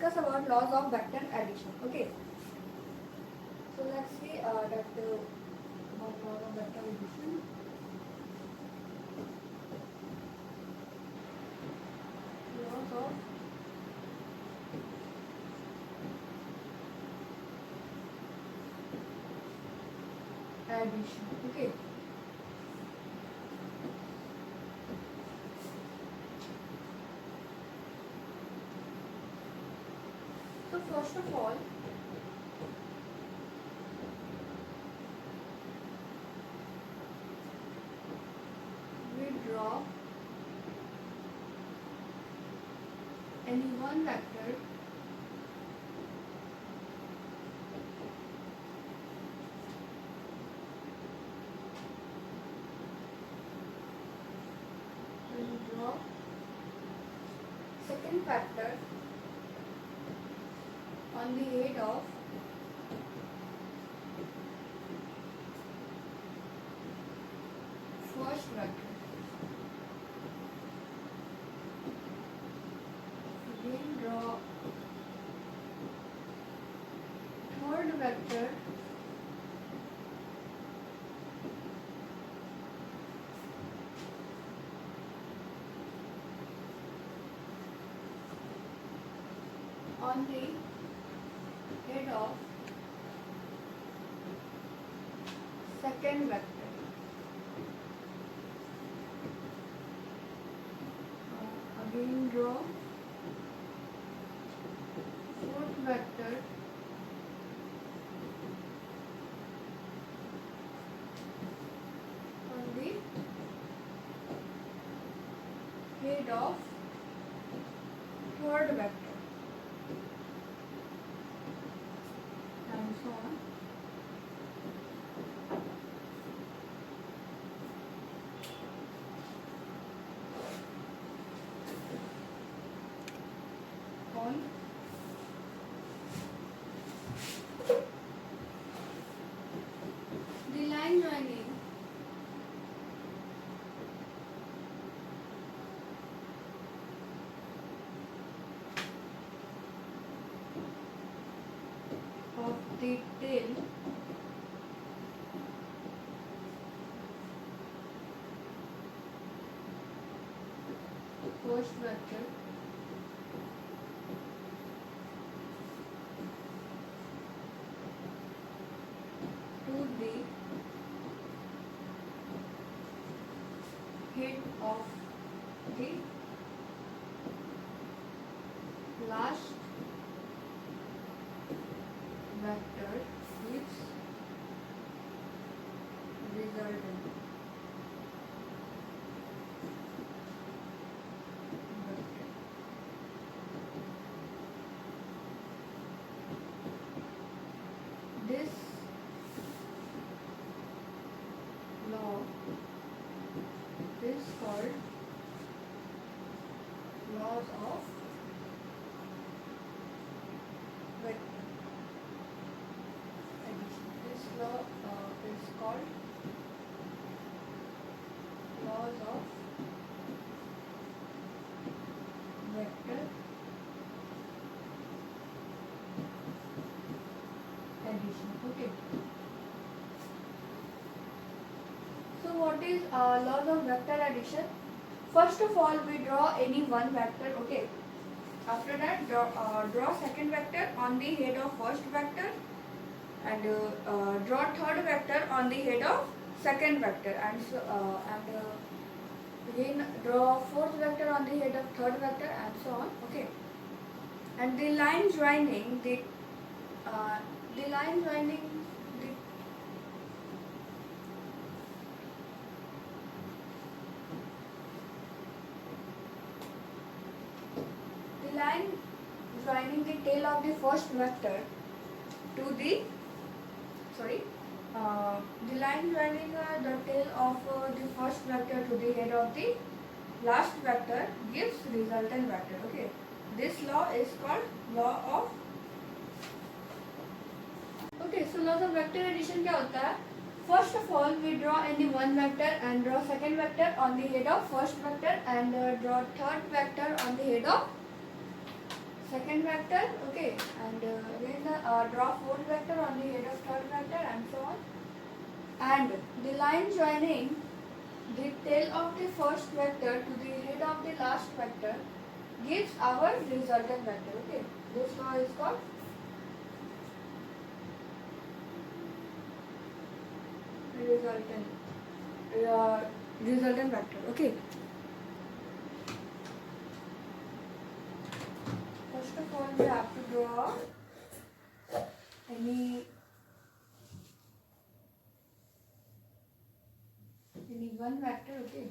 discuss about laws of vector addition. Okay. So let's see that one law of vector addition. Laws of addition. Okay. So first of all, we draw any one vector second factor on the head of first vector. Again draw third vector on the head of second vector. Again draw fourth vector on the head of third vector, and so on. The line joining of the tail first vector to the head of the last vector gives resultant vector. This law is called laws of vector addition. This law is called laws of vector addition. Okay. So what is laws of vector addition? First of all, we draw any one vector. Okay. After that, draw second vector on the head of first vector, and draw third vector on the head of second vector, and so again draw fourth vector on the head of third vector, and so on. Okay. And the line joining the line joining the line joining the tail of the first vector to the the line joining the tail of the first vector to the head of the last vector gives resultant vector. Okay, this law is called law of. Okay, so laws of vector addition क्या होता है? First of all, we draw any one vector and draw second vector on the head of first vector, and draw third vector on the head of second vector, okay, and again draw fourth vector on the head of third vector and so on. And the line joining the tail of the first vector to the head of the last vector gives our resultant vector, okay. This law is called resultant vector, okay. First of all, we have to draw any one vector, okay.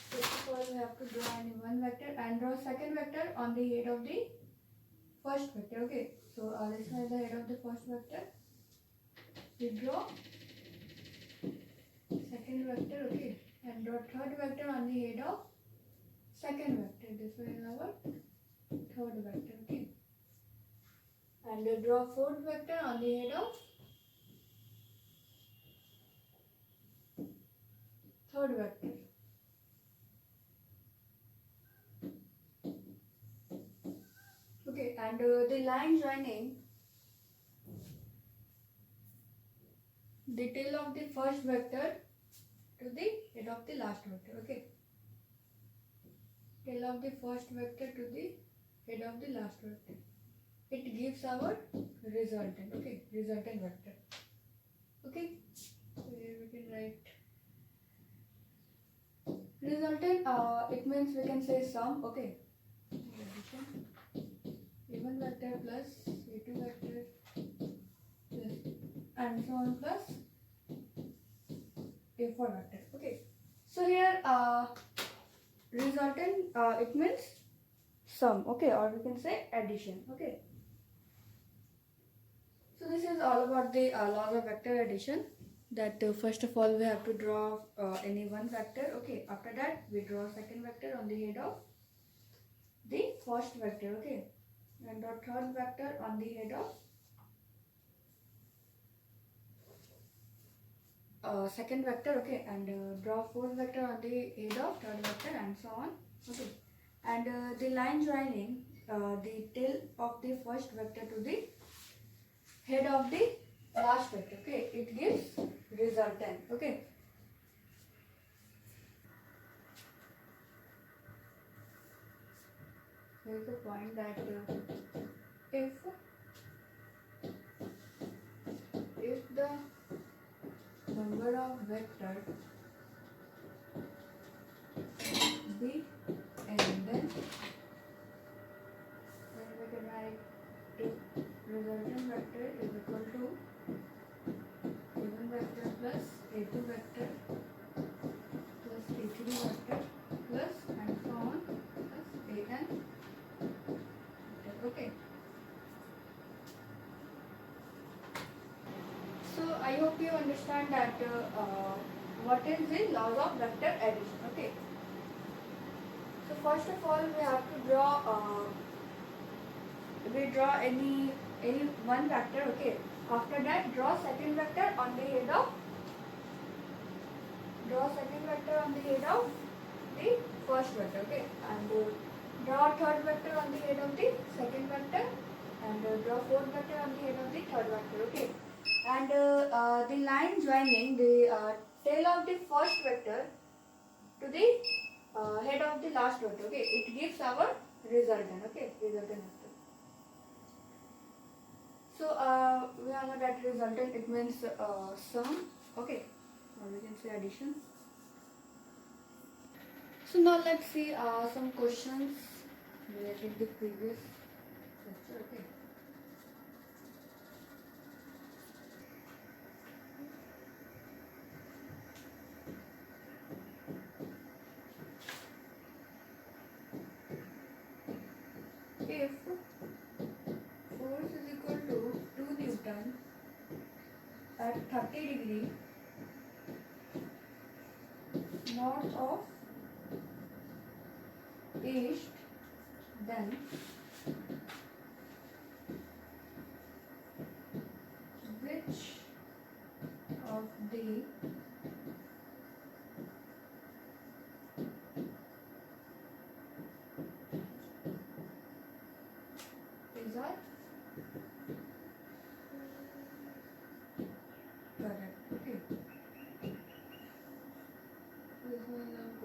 First of all, we have to draw any one vector and draw second vector on the head of the first vector, okay. So this is the head of the first vector. We draw second vector, okay, and draw third vector on the head of second vector. This one is our third vector, okay, and draw fourth vector on the head of third vector. Okay, and the line joining the tail of the first vector to the head of the last vector, okay. Tail of the first vector to the head of the last vector. It gives our resultant, okay, resultant vector. Okay, so here we can write resultant. It means we can say sum, okay. Addition a1 vector plus a2 vector plus and so on plus a4 vector, okay. So here resultant it means sum, okay, or we can say addition, okay. So this is all about the laws of vector addition. That first of all we have to draw any one vector, okay. After that we draw second vector on the head of the first vector, okay, and draw third vector on the head of second vector, okay, and draw fourth vector on the head of third vector and so on, okay. And the line joining the tail of the first vector to the head of the last vector, okay, it gives resultant, okay. Here is the point that if the number of vectors be n, then we can write if resultant vector is equal to a1 vector plus a2 vector plus a3 vector plus and so on plus an vector, okay. So I hope you understand that what is the laws of vector addition, okay. So first of all we have to draw any one vector, okay. After that draw second vector on the head of the first vector, okay, and draw third vector on the head of the second vector and draw fourth vector on the head of the third vector, okay. And the line joining the tail of the first vector to the head of the last vector, okay, it gives our resultant, okay, resultant vector. So we know that resultant it means sum, okay, or we can say addition. So now let's see some questions related to the previous lecture, okay. If force is equal to 2 Newton at 30 degree north of east, then which of the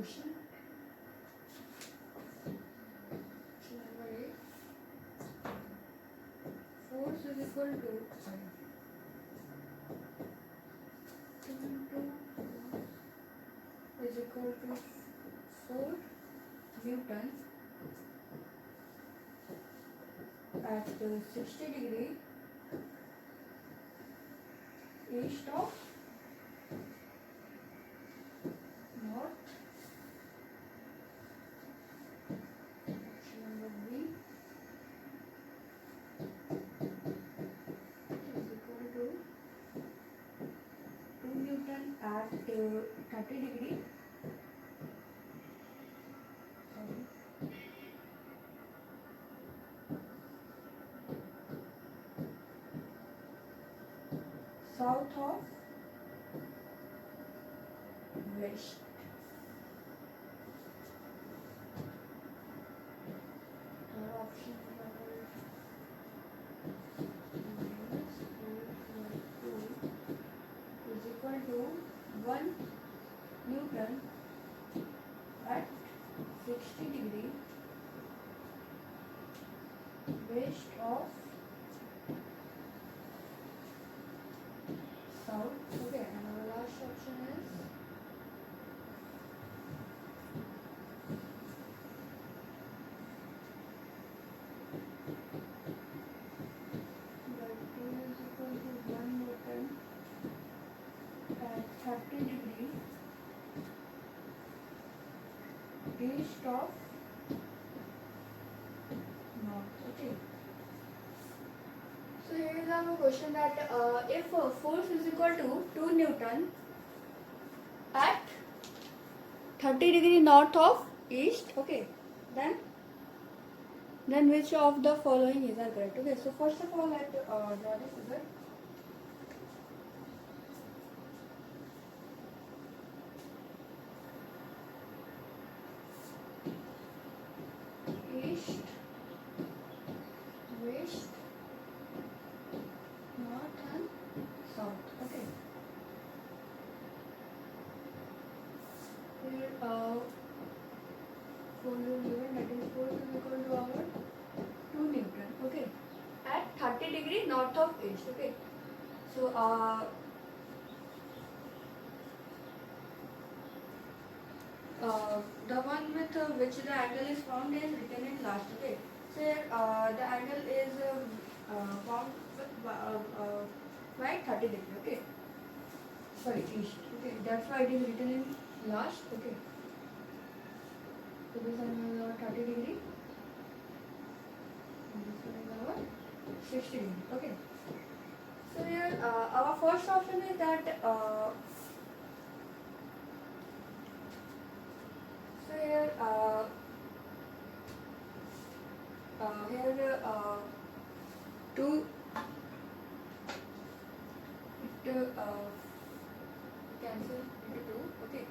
question. Number 8. Force is equal to 2 into is equal to 4 Newton at 60 degree east of north. Option number B is equal to 2 Newton at 30 degree. South of west. Option number -4/2 is equal to 1 Newton at 60 degree west of south. Okay, and our last option is that 2 is equal to 1 Newton at 30 degree east of north. Okay. So here is our question that if force is equal to 2 Newton at 30 degree north of east, okay, then which of the following is are correct? Okay, so first of all, let's draw the figure. East, west, north and south. Okay. Here force is given, that is force is equal to our 2 Newton. Okay. At 30 degree north of east. Okay. So the one with which the angle is found is written in last. Okay. So here, the angle is found by 30 degree. Okay. Sorry, east. Okay. That's why it is written in last. Okay. So this angle is our 30 degree. And this one is our 60 degree. Okay. So here, our first option is that. So here, two, it cancel into 2. Okay.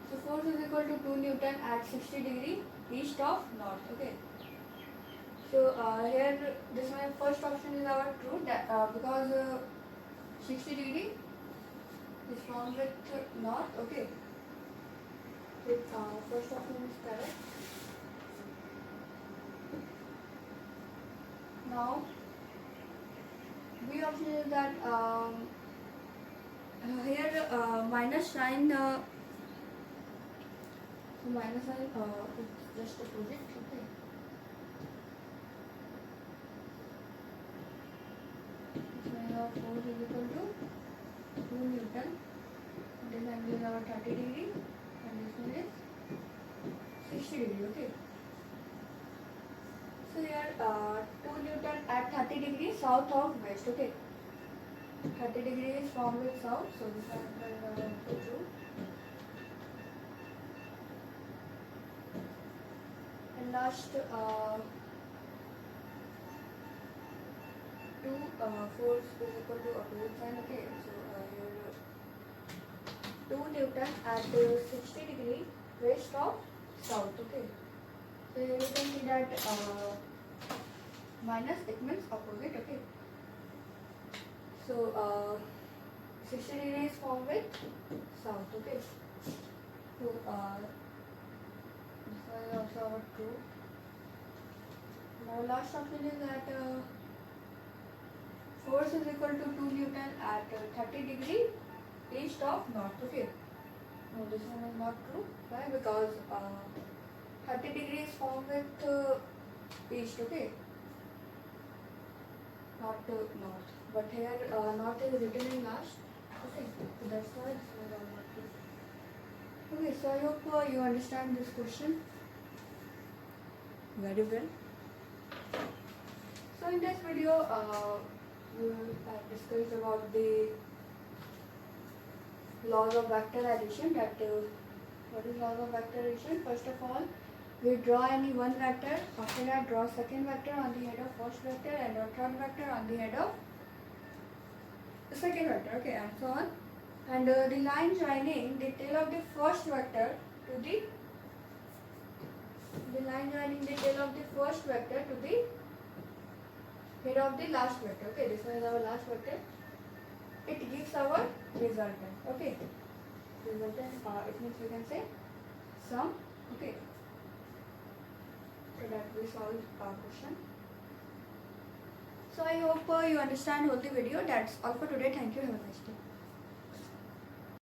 So force is equal to 2 Newton at 60 degree east of north. Okay. So here, this my first option is our true that because 60 degree is found with north. Okay. With first option is correct. Now, B option is that here minus sign. So minus sign it's just opposite. Okay. So our force is equal to 2 Newton. This angle is our 30 degree, and this one is 60 degree. Okay. So here 2 Newton at 30 degree south of west. Okay. 30 degree is formed with south, so this angle is our true. And last 2 force is equal to opposite sign. Okay. So here 2 Newton at 60 degree west of south. Okay. So here you can see that minus, it means opposite. Okay. So 60 degree is formed with south. Okay. So So I also have true. Now last option is that force is equal to 2 Newton at 30 degree east of north. Okay. No, this one is not true. Why? Because 30 degrees formed with east. Okay. Not north. But here north is written in last. Okay. So that's why this one is all not true. Okay. So I hope you understand this question very well. So in this video, we will discuss about the laws of vector addition. That what is laws of vector addition? First of all, we draw any one vector. After that, draw second vector on the head of first vector and a third vector on the head of the second vector. Okay, and so on. And the line joining the tail of the first vector to the line joining the tail of the first vector to the head of the last vector. Okay, this one is our last vector. It gives our resultant. Okay, resultant. It means we can say sum. Okay, so that we solve our question. So I hope you understand all the video. That's all for today. Thank you. Have a nice day.